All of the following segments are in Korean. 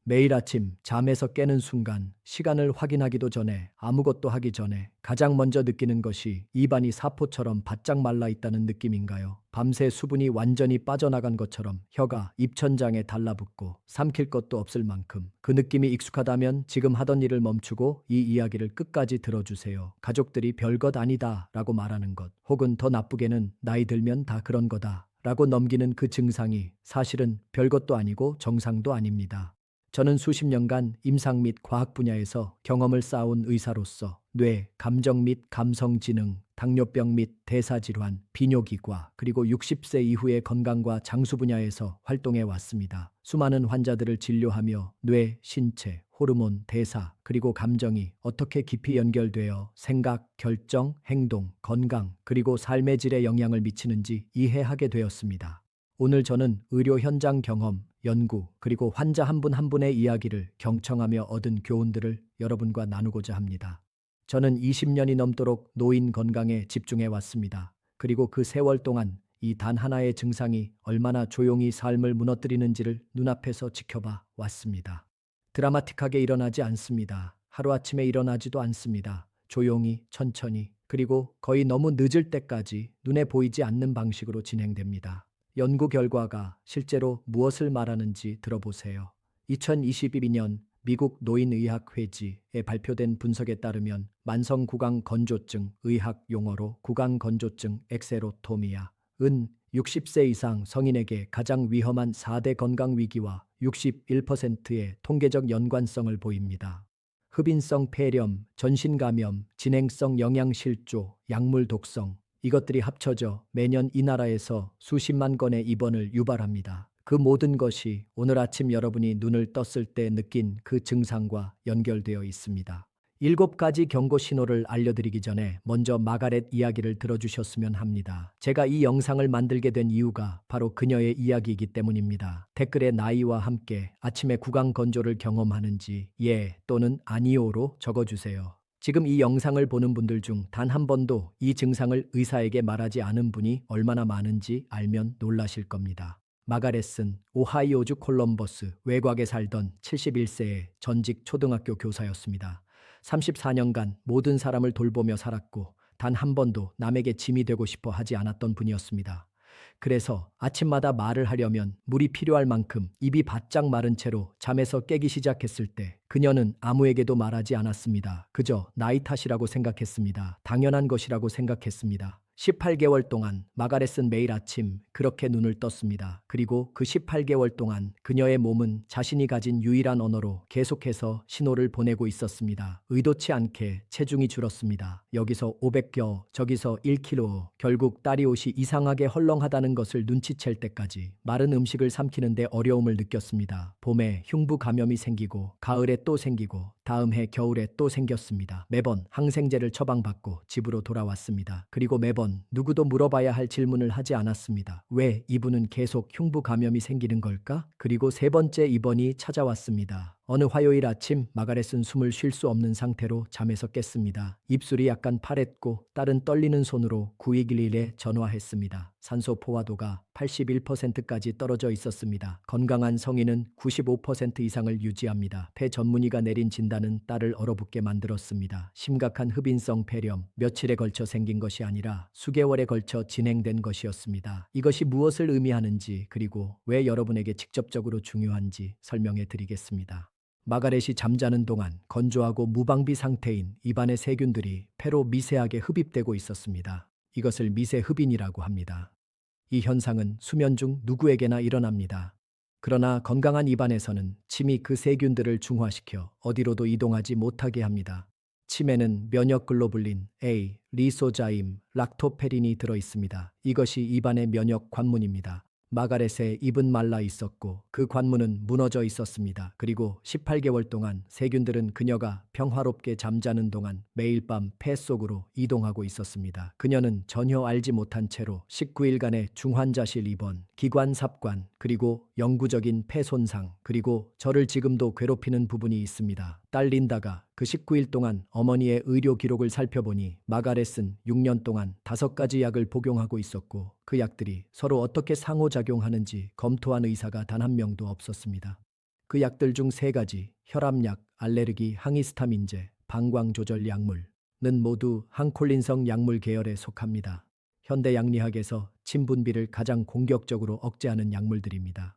매일 아침 잠에서 깨는 순간 시간을 확인하기도 전에 아무것도 하기 전에 가장 먼저 느끼는 것이 입안이 사포처럼 바짝 말라 있다는 느낌인가요? 밤새 수분이 완전히 빠져나간 것처럼 혀가 입천장에 달라붙고 삼킬 것도 없을 만큼 그 느낌이 익숙하다면 지금 하던 일을 멈추고 이 이야기를 끝까지 들어주세요. 가족들이 별것 아니다 라고 말하는 것, 혹은 더 나쁘게는 나이 들면 다 그런 거다 라고 넘기는 그 증상이 사실은 별것도 아니고 정상도 아닙니다. 저는 수십 년간 임상 및 과학 분야에서 경험을 쌓아온 의사로서 뇌, 감정 및 감성 지능, 당뇨병 및 대사질환, 비뇨기과, 그리고 60세 이후의 건강과 장수 분야에서 활동해 왔습니다. 수많은 환자들을 진료하며 뇌, 신체, 호르몬, 대사, 그리고 감정이 어떻게 깊이 연결되어 생각, 결정, 행동, 건강, 그리고 삶의 질에 영향을 미치는지 이해하게 되었습니다. 오늘 저는 의료 현장 경험, 연구, 그리고 환자 한 분 한 분의 이야기를 경청하며 얻은 교훈들을 여러분과 나누고자 합니다. 저는 20년이 넘도록 노인 건강에 집중해 왔습니다. 그리고 그 세월 동안 이 단 하나의 증상이 얼마나 조용히 삶을 무너뜨리는지를 눈앞에서 지켜봐 왔습니다. 드라마틱하게 일어나지 않습니다. 하루아침에 일어나지도 않습니다. 조용히, 천천히, 그리고 거의 너무 늦을 때까지 눈에 보이지 않는 방식으로 진행됩니다. 연구 결과가 실제로 무엇을 말하는지 들어보세요. 2022년 미국 노인의학회지에 발표된 분석에 따르면 만성 구강 건조증, 의학 용어로 구강 건조증 엑세로토미아은 60세 이상 성인에게 가장 위험한 4대 건강 위기와 61%의 통계적 연관성을 보입니다. 흡인성 폐렴, 전신 감염, 진행성 영양실조, 약물 독성, 이것들이 합쳐져 매년 이 나라에서 수십만 건의 입원을 유발합니다. 그 모든 것이 오늘 아침 여러분이 눈을 떴을 때 느낀 그 증상과 연결되어 있습니다. 7가지 경고 신호를 알려드리기 전에 먼저 마가렛 이야기를 들어주셨으면 합니다. 제가 이 영상을 만들게 된 이유가 바로 그녀의 이야기이기 때문입니다. 댓글에 나이와 함께 아침에 구강 건조를 경험하는지 예 또는 아니오로 적어주세요. 지금 이 영상을 보는 분들 중 단 한 번도 이 증상을 의사에게 말하지 않은 분이 얼마나 많은지 알면 놀라실 겁니다. 마가렛은 오하이오주 콜럼버스 외곽에 살던 71세의 전직 초등학교 교사였습니다. 34년간 모든 사람을 돌보며 살았고 단 한 번도 남에게 짐이 되고 싶어 하지 않았던 분이었습니다. 그래서 아침마다 말을 하려면 물이 필요할 만큼 입이 바짝 마른 채로 잠에서 깨기 시작했을 때 그녀는 아무에게도 말하지 않았습니다. 그저 나이 탓이라고 생각했습니다. 당연한 것이라고 생각했습니다. 18개월 동안 마가렛은 매일 아침 그렇게 눈을 떴습니다. 그리고 그 18개월 동안 그녀의 몸은 자신이 가진 유일한 언어로 계속해서 신호를 보내고 있었습니다. 의도치 않게 체중이 줄었습니다. 여기서 500겨, 저기서 1kg. 결국 딸이 옷이 이상하게 헐렁하다는 것을 눈치챌 때까지 마른 음식을 삼키는데 어려움을 느꼈습니다. 봄에 흉부 감염이 생기고 가을에 또 생기고 다음 해 겨울에 또 생겼습니다. 매번 항생제를 처방받고 집으로 돌아왔습니다. 그리고 매번 누구도 물어봐야 할 질문을 하지 않았습니다. 왜 이분은 계속 흉부 감염이 생기는 걸까? 그리고 세 번째 입원이 찾아왔습니다. 어느 화요일 아침 마가렛은 숨을 쉴 수 없는 상태로 잠에서 깼습니다. 입술이 약간 파랬고 딸은 떨리는 손으로 911에 전화했습니다. 산소 포화도가 81%까지 떨어져 있었습니다. 건강한 성인은 95% 이상을 유지합니다. 폐 전문의가 내린 진단은 딸을 얼어붙게 만들었습니다. 심각한 흡인성 폐렴, 며칠에 걸쳐 생긴 것이 아니라 수개월에 걸쳐 진행된 것이었습니다. 이것이 무엇을 의미하는지 그리고 왜 여러분에게 직접적으로 중요한지 설명해 드리겠습니다. 마가렛이 잠자는 동안 건조하고 무방비 상태인 입안의 세균들이 폐로 미세하게 흡입되고 있었습니다. 이것을 미세 흡인이라고 합니다. 이 현상은 수면 중 누구에게나 일어납니다. 그러나 건강한 입안에서는 침이 그 세균들을 중화시켜 어디로도 이동하지 못하게 합니다. 침에는 면역 글로불린 A, 리소자임, 락토페린이 들어 있습니다. 이것이 입안의 면역 관문입니다. 마가렛의 입은 말라 있었고 그 관문은 무너져 있었습니다. 그리고 18개월 동안 세균들은 그녀가 평화롭게 잠자는 동안 매일 밤 폐 속으로 이동하고 있었습니다. 그녀는 전혀 알지 못한 채로 19일간의 중환자실 입원, 기관 삽관, 그리고 영구적인 폐 손상, 그리고 저를 지금도 괴롭히는 부분이 있습니다. 딸 린다가 그 19일 동안 어머니의 의료 기록을 살펴보니 마가렛은 6년 동안 5가지 약을 복용하고 있었고 그 약들이 서로 어떻게 상호작용하는지 검토한 의사가 단 한 명도 없었습니다. 그 약들 중 세 가지, 혈압약, 알레르기, 항히스타민제, 방광조절 약물은 모두 항콜린성 약물 계열에 속합니다. 현대 양리학에서 침 분비를 가장 공격적으로 억제하는 약물들입니다.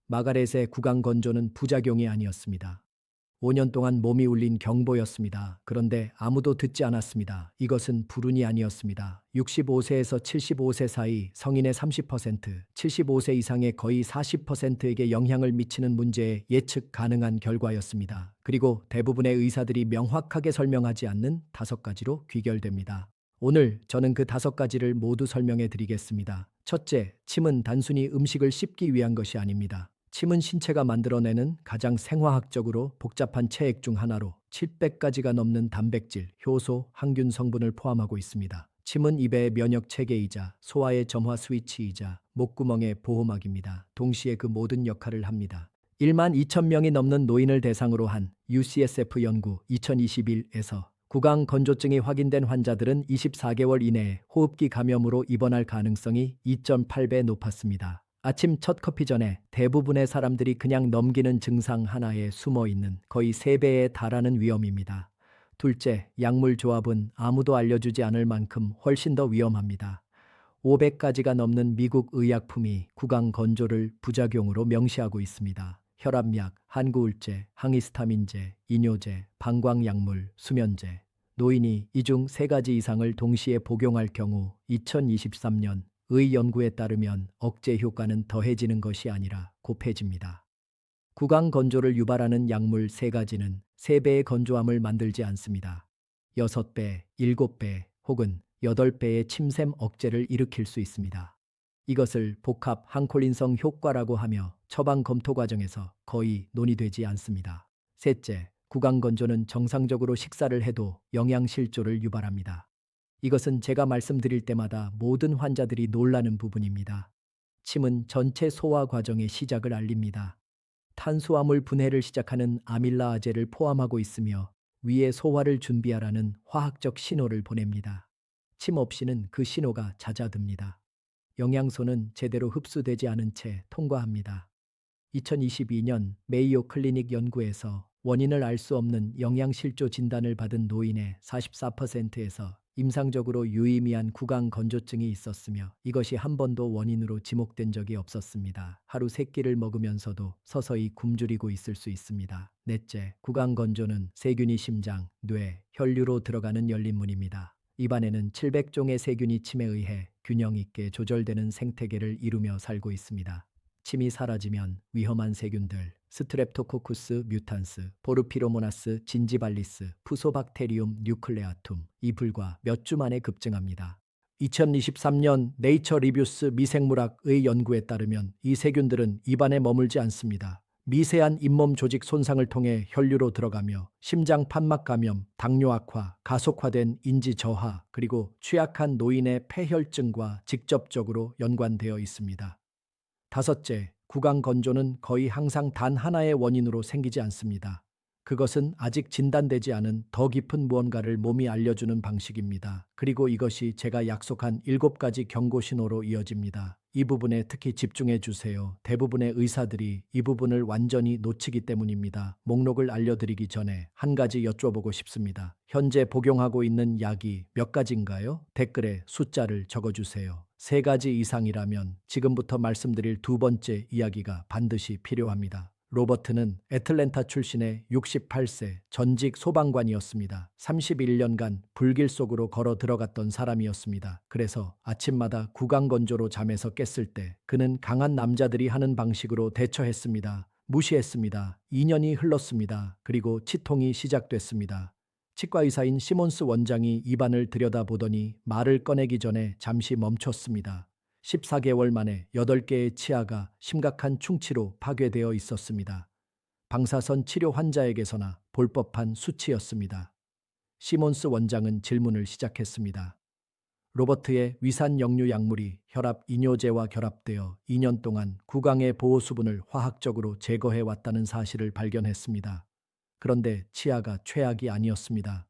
마가렛의 구강 건조는 부작용이 아니었습니다. 5년 동안 몸이 울린 경보였습니다. 그런데 아무도 듣지 않았습니다. 이것은 불운이 아니었습니다. 65세에서 75세 사이 성인의 30%, 75세 이상의 거의 40%에게 영향을 미치는 문제에 예측 가능한 결과였습니다. 그리고 대부분의 의사들이 명확하게 설명하지 않는 5가지로 귀결됩니다. 오늘 저는 그 5가지를 모두 설명해 드리겠습니다. 첫째, 침은 단순히 음식을 씹기 위한 것이 아닙니다. 침은 신체가 만들어내는 가장 생화학적으로 복잡한 체액 중 하나로 700가지가 넘는 단백질, 효소, 항균 성분을 포함하고 있습니다. 침은 입의 면역 체계이자 소화의 점화 스위치이자 목구멍의 보호막입니다. 동시에 그 모든 역할을 합니다. 1만 2천 명이 넘는 노인을 대상으로 한 UCSF 연구 2021에서 구강 건조증이 확인된 환자들은 24개월 이내에 호흡기 감염으로 입원할 가능성이 2.8배 높았습니다. 아침 첫 커피 전에 대부분의 사람들이 그냥 넘기는 증상 하나에 숨어 있는 거의 3배에 달하는 위험입니다. 둘째, 약물 조합은 아무도 알려주지 않을 만큼 훨씬 더 위험합니다. 500가지가 넘는 미국 의약품이 구강 건조를 부작용으로 명시하고 있습니다. 혈압약, 한구울제, 항히스타민제, 이뇨제, 방광약물, 수면제. 노인이 이 중 3가지 이상을 동시에 복용할 경우 2023년 의 연구에 따르면 억제 효과는 더해지는 것이 아니라 곱해집니다. 구강 건조를 유발하는 약물 3가지는 3배의 건조함을 만들지 않습니다. 6배, 7배 혹은 8배의 침샘 억제를 일으킬 수 있습니다. 이것을 복합 항콜린성 효과라고 하며 처방 검토 과정에서 거의 논의되지 않습니다. 셋째, 구강 건조는 정상적으로 식사를 해도 영양실조를 유발합니다. 이것은 제가 말씀드릴 때마다 모든 환자들이 놀라는 부분입니다. 침은 전체 소화 과정의 시작을 알립니다. 탄수화물 분해를 시작하는 아밀라아제를 포함하고 있으며 위의 소화를 준비하라는 화학적 신호를 보냅니다. 침 없이는 그 신호가 잦아듭니다. 영양소는 제대로 흡수되지 않은 채 통과합니다. 2022년 메이오 클리닉 연구에서 원인을 알 수 없는 영양실조 진단을 받은 노인의 44%에서 임상적으로 유의미한 구강 건조증이 있었으며 이것이 한 번도 원인으로 지목된 적이 없었습니다. 하루 3끼를 먹으면서도 서서히 굶주리고 있을 수 있습니다. 넷째, 구강 건조는 세균이 심장, 뇌, 혈류로 들어가는 열린 문입니다. 입안에는 700종의 세균이 침에 의해 균형 있게 조절되는 생태계를 이루며 살고 있습니다. 침이 사라지면 위험한 세균들, 스트랩토코쿠스 뮤탄스, 포르피로모나스 진지발리스, 푸소박테리움 뉴클레아툼, 이 불과 몇 주 만에 급증합니다. 2023년 네이처 리뷰스 미생물학의 연구에 따르면 이 세균들은 입안에 머물지 않습니다. 미세한 잇몸 조직 손상을 통해 혈류로 들어가며 심장 판막 감염, 당뇨 악화, 가속화된 인지 저하, 그리고 취약한 노인의 폐혈증과 직접적으로 연관되어 있습니다. 다섯째, 구강 건조는 거의 항상 단 하나의 원인으로 생기지 않습니다. 그것은 아직 진단되지 않은 더 깊은 무언가를 몸이 알려주는 방식입니다. 그리고 이것이 제가 약속한 7가지 경고 신호로 이어집니다. 이 부분에 특히 집중해 주세요. 대부분의 의사들이 이 부분을 완전히 놓치기 때문입니다. 목록을 알려드리기 전에 한 가지 여쭤보고 싶습니다. 현재 복용하고 있는 약이 몇 가지인가요? 댓글에 숫자를 적어주세요. 3가지 이상이라면 지금부터 말씀드릴 2번째 이야기가 반드시 필요합니다. 로버트는 애틀랜타 출신의 68세 전직 소방관이었습니다. 31년간 불길 속으로 걸어 들어갔던 사람이었습니다. 그래서 아침마다 구강건조로 잠에서 깼을 때 그는 강한 남자들이 하는 방식으로 대처했습니다. 무시했습니다. 2년이 흘렀습니다. 그리고 치통이 시작됐습니다. 치과의사인 시몬스 원장이 입안을 들여다보더니 말을 꺼내기 전에 잠시 멈췄습니다. 14개월 만에 8개의 치아가 심각한 충치로 파괴되어 있었습니다. 방사선 치료 환자에게서나 볼 법한 수치였습니다. 시몬스 원장은 질문을 시작했습니다. 로버트의 위산 역류 약물이 혈압 이뇨제와 결합되어 2년 동안 구강의 보호 수분을 화학적으로 제거해 왔다는 사실을 발견했습니다. 그런데 치아가 최악이 아니었습니다.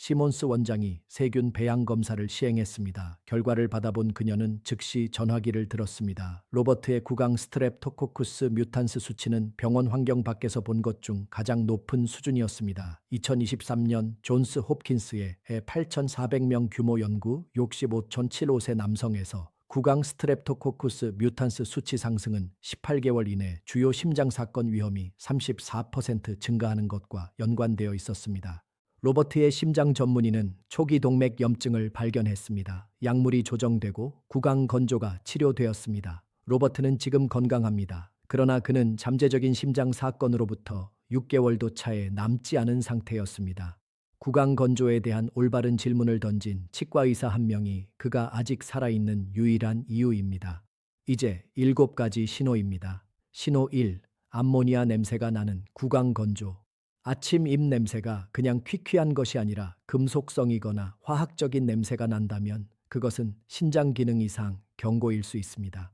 시몬스 원장이 세균 배양 검사를 시행했습니다. 결과를 받아본 그녀는 즉시 전화기를 들었습니다. 로버트의 구강 스트랩토코쿠스 뮤탄스 수치는 병원 환경 밖에서 본 것 중 가장 높은 수준이었습니다. 2023년 존스 홉킨스의 8,400명 규모 연구 65.75세 남성에서 구강 스트랩토코쿠스 뮤탄스 수치 상승은 18개월 이내 주요 심장 사건 위험이 34% 증가하는 것과 연관되어 있었습니다. 로버트의 심장 전문의는 초기 동맥 염증을 발견했습니다. 약물이 조정되고 구강 건조가 치료되었습니다. 로버트는 지금 건강합니다. 그러나 그는 잠재적인 심장 사건으로부터 6개월도 차에 남지 않은 상태였습니다. 구강 건조에 대한 올바른 질문을 던진 치과 의사 한 명이 그가 아직 살아있는 유일한 이유입니다. 이제 7가지 신호입니다. 신호 1. 암모니아 냄새가 나는 구강 건조. 아침 입 냄새가 그냥 퀴퀴한 것이 아니라 금속성이거나 화학적인 냄새가 난다면 그것은 신장 기능 이상 경고일 수 있습니다.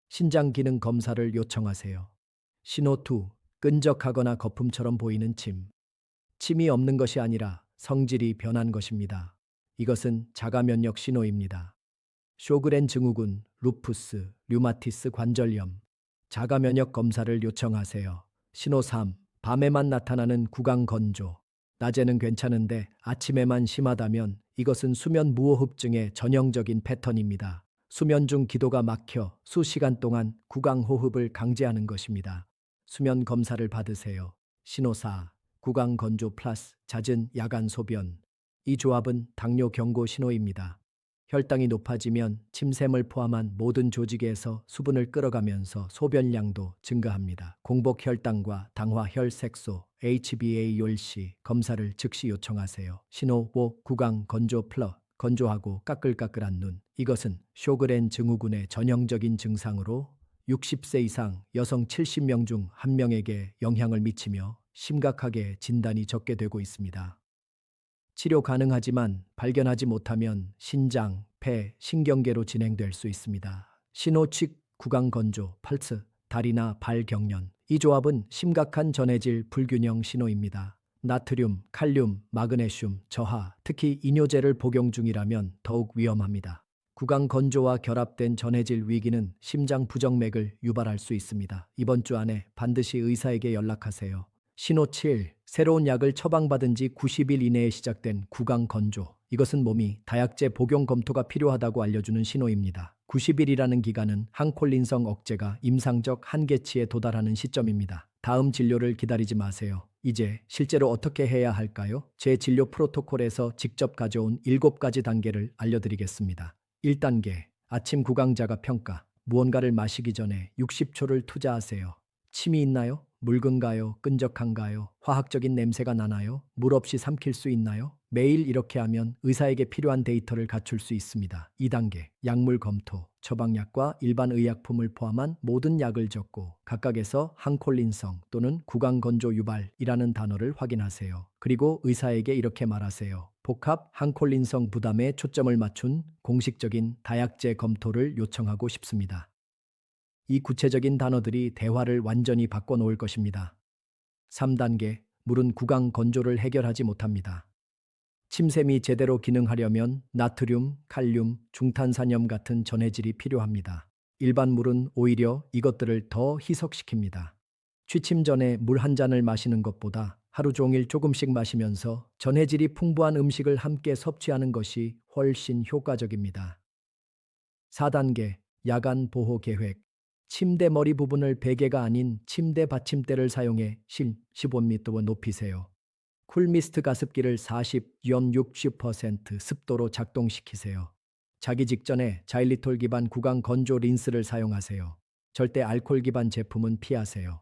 신장 기능 검사를 요청하세요. 신호 2. 끈적하거나 거품처럼 보이는 침. 침이 없는 것이 아니라 성질이 변한 것입니다. 이것은 자가 면역 신호입니다. 쇼그렌 증후군, 루푸스, 류마티스 관절염. 자가 면역 검사를 요청하세요. 신호 3. 밤에만 나타나는 구강 건조. 낮에는 괜찮은데 아침에만 심하다면 이것은 수면 무호흡증의 전형적인 패턴입니다. 수면 중 기도가 막혀 수시간 동안 구강 호흡을 강제하는 것입니다. 수면 검사를 받으세요. 신호 4. 구강 건조 플러스 잦은 야간 소변. 이 조합은 당뇨 경고 신호입니다. 혈당이 높아지면 침샘을 포함한 모든 조직에서 수분을 끌어가면서 소변량도 증가합니다. 공복 혈당과 당화 혈색소 HbA1c 검사를 즉시 요청하세요. 신호 5. 구강 건조 건조하고 까끌까끌한 눈. 이것은 쇼그렌 증후군의 전형적인 증상으로 60세 이상 여성 70명 중 1명에게 영향을 미치며 심각하게 진단이 적게 되고 있습니다. 치료 가능하지만 발견하지 못하면 신장, 폐, 신경계로 진행될 수 있습니다. 신호칙 구강 건조, 펄스, 다리나 발 경련. 이 조합은 심각한 전해질 불균형 신호입니다. 나트륨, 칼륨, 마그네슘, 저하, 특히 이뇨제를 복용 중이라면 더욱 위험합니다. 구강 건조와 결합된 전해질 위기는 심장 부정맥을 유발할 수 있습니다. 이번 주 안에 반드시 의사에게 연락하세요. 신호 7. 새로운 약을 처방받은 지 90일 이내에 시작된 구강 건조. 이것은 몸이 다약제 복용 검토가 필요하다고 알려주는 신호입니다. 90일이라는 기간은 항콜린성 억제가 임상적 한계치에 도달하는 시점입니다. 다음 진료를 기다리지 마세요. 이제 실제로 어떻게 해야 할까요? 제 진료 프로토콜에서 직접 가져온 7가지 단계를 알려드리겠습니다. 1단계. 아침 구강 자가 평가. 무언가를 마시기 전에 60초를 투자하세요. 침이 있나요? 묽은가요? 끈적한가요? 화학적인 냄새가 나나요? 물 없이 삼킬 수 있나요? 매일 이렇게 하면 의사에게 필요한 데이터를 갖출 수 있습니다. 2단계. 약물 검토. 처방약과 일반 의약품을 포함한 모든 약을 적고 각각에서 항콜린성 또는 구강 건조 유발이라는 단어를 확인하세요. 그리고 의사에게 이렇게 말하세요. 복합 항콜린성 부담에 초점을 맞춘 공식적인 다약제 검토를 요청하고 싶습니다. 이 구체적인 단어들이 대화를 완전히 바꿔놓을 것입니다. 3단계. 물은 구강 건조를 해결하지 못합니다. 침샘이 제대로 기능하려면 나트륨, 칼륨, 중탄산염 같은 전해질이 필요합니다. 일반 물은 오히려 이것들을 더 희석시킵니다. 취침 전에 물 한 잔을 마시는 것보다 하루 종일 조금씩 마시면서 전해질이 풍부한 음식을 함께 섭취하는 것이 훨씬 효과적입니다. 4단계. 야간 보호 계획. 침대 머리 부분을 베개가 아닌 침대 받침대를 사용해 실 15m 높이세요. 쿨미스트 가습기를 40-60% 습도로 작동시키세요. 자기 직전에 자일리톨 기반 구강 건조 린스를 사용하세요. 절대 알코올 기반 제품은 피하세요.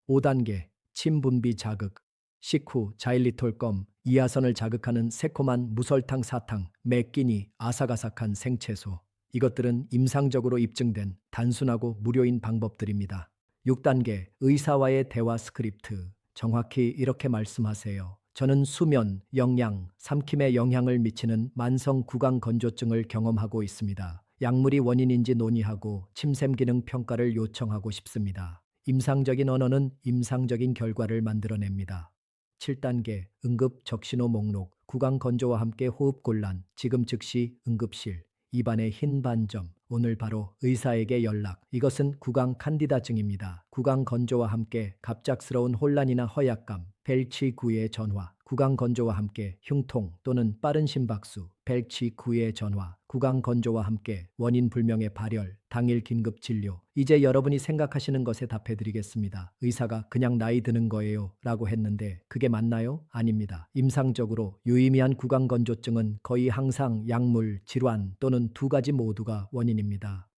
5단계. 침 분비 자극. 식후 자일리톨 껌, 이하선을 자극하는 새콤한 무설탕 사탕, 매 끼니 아삭아삭한 생채소. 이것들은 임상적으로 입증된 단순하고 무료인 방법들입니다. 6단계. 의사와의 대화 스크립트. 정확히 이렇게 말씀하세요. 저는 수면, 영양, 삼킴에 영향을 미치는 만성 구강 건조증을 경험하고 있습니다. 약물이 원인인지 논의하고 침샘 기능 평가를 요청하고 싶습니다. 임상적인 언어는 임상적인 결과를 만들어냅니다. 7단계. 응급 적신호 목록. 구강 건조와 함께 호흡 곤란, 지금 즉시 응급실, 입안에 흰 반점, 오늘 바로 의사에게 연락. 이것은 구강 칸디다증입니다. 구강 건조와 함께 갑작스러운 혼란이나 허약감, 벨치9의 전화, 구강 건조와 함께 흉통 또는 빠른 심박수, 벨치9의 전화, 구강 건조와 함께 원인 불명의 발열, 당일 긴급 진료. 이제 여러분이 생각하시는 것에 답해 드리겠습니다. 의사가 그냥 나이 드는 거예요 라고 했는데 그게 맞나요? 아닙니다. 임상적으로 유의미한 구강 건조증은 거의 항상 약물, 질환 또는 두 가지 모두가 원인입니다.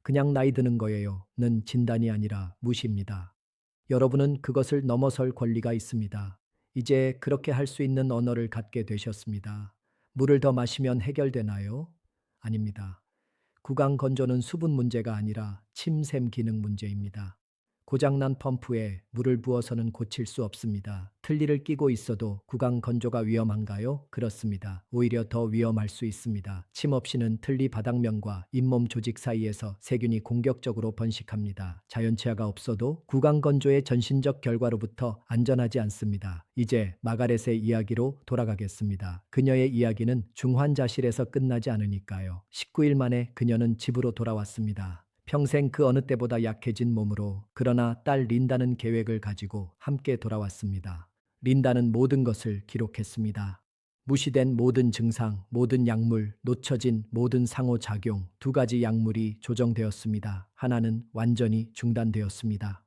그냥 나이 드는 거예요는 진단이 아니라 무시입니다. 여러분은 그것을 넘어설 권리가 있습니다. 이제 그렇게 할 수 있는 언어를 갖게 되셨습니다. 물을 더 마시면 해결되나요? 아닙니다. 구강 건조는 수분 문제가 아니라 침샘 기능 문제입니다. 고장난 펌프에 물을 부어서는 고칠 수 없습니다. 틀니를 끼고 있어도 구강 건조가 위험한가요? 그렇습니다. 오히려 더 위험할 수 있습니다. 침 없이는 틀니 바닥면과 잇몸 조직 사이에서 세균이 공격적으로 번식합니다. 자연치아가 없어도 구강 건조의 전신적 결과로부터 안전하지 않습니다. 이제 마가렛의 이야기로 돌아가겠습니다. 그녀의 이야기는 중환자실에서 끝나지 않으니까요. 19일 만에 그녀는 집으로 돌아왔습니다. 평생 그 어느 때보다 약해진 몸으로. 그러나 딸 린다는 계획을 가지고 함께 돌아왔습니다. 린다는 모든 것을 기록했습니다. 무시된 모든 증상, 모든 약물, 놓쳐진 모든 상호작용, 두 가지 약물이 조정되었습니다. 하나는 완전히 중단되었습니다.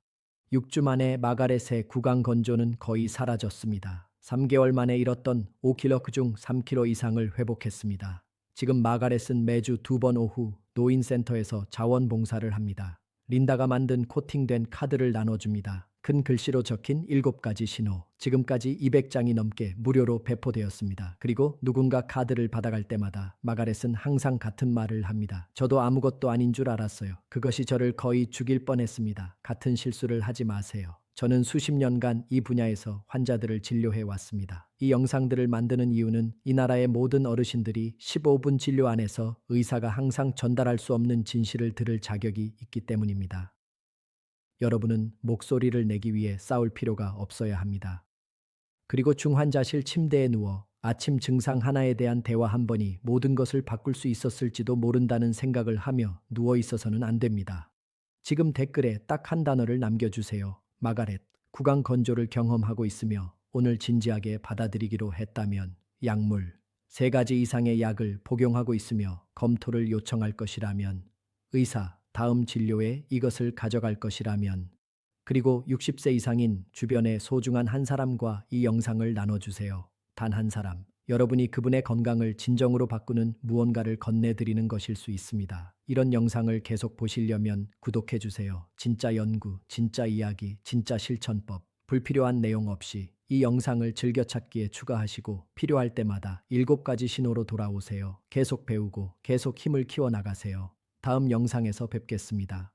6주 만에 마가렛의 구강 건조는 거의 사라졌습니다. 3개월 만에 잃었던 5kg 그중 3kg 이상을 회복했습니다. 지금 마가렛은 매주 2번 오후 노인센터에서 자원봉사를 합니다. 린다가 만든 코팅된 카드를 나눠줍니다. 큰 글씨로 적힌 7가지 신호. 지금까지 200장이 넘게 무료로 배포되었습니다. 그리고 누군가 카드를 받아갈 때마다 마가렛은 항상 같은 말을 합니다. 저도 아무것도 아닌 줄 알았어요. 그것이 저를 거의 죽일 뻔했습니다. 같은 실수를 하지 마세요. 저는 수십 년간 이 분야에서 환자들을 진료해 왔습니다. 이 영상들을 만드는 이유는 이 나라의 모든 어르신들이 15분 진료 안에서 의사가 항상 전달할 수 없는 진실을 들을 자격이 있기 때문입니다. 여러분은 목소리를 내기 위해 싸울 필요가 없어야 합니다. 그리고 중환자실 침대에 누워 아침 증상 하나에 대한 대화 한 번이 모든 것을 바꿀 수 있었을지도 모른다는 생각을 하며 누워 있어서는 안 됩니다. 지금 댓글에 딱 한 단어를 남겨주세요. 마가렛, 구강 건조를 경험하고 있으며 오늘 진지하게 받아들이기로 했다면 약물, 3가지 이상의 약을 복용하고 있으며 검토를 요청할 것이라면 의사, 다음 진료에 이것을 가져갈 것이라면 그리고 60세 이상인 주변의 소중한 한 사람과 이 영상을 나눠주세요. 단 한 사람. 여러분이 그분의 건강을 진정으로 바꾸는 무언가를 건네드리는 것일 수 있습니다. 이런 영상을 계속 보시려면 구독해주세요. 진짜 연구, 진짜 이야기, 진짜 실천법, 불필요한 내용 없이 이 영상을 즐겨찾기에 추가하시고 필요할 때마다 7가지 신호로 돌아오세요. 계속 배우고 계속 힘을 키워나가세요. 다음 영상에서 뵙겠습니다.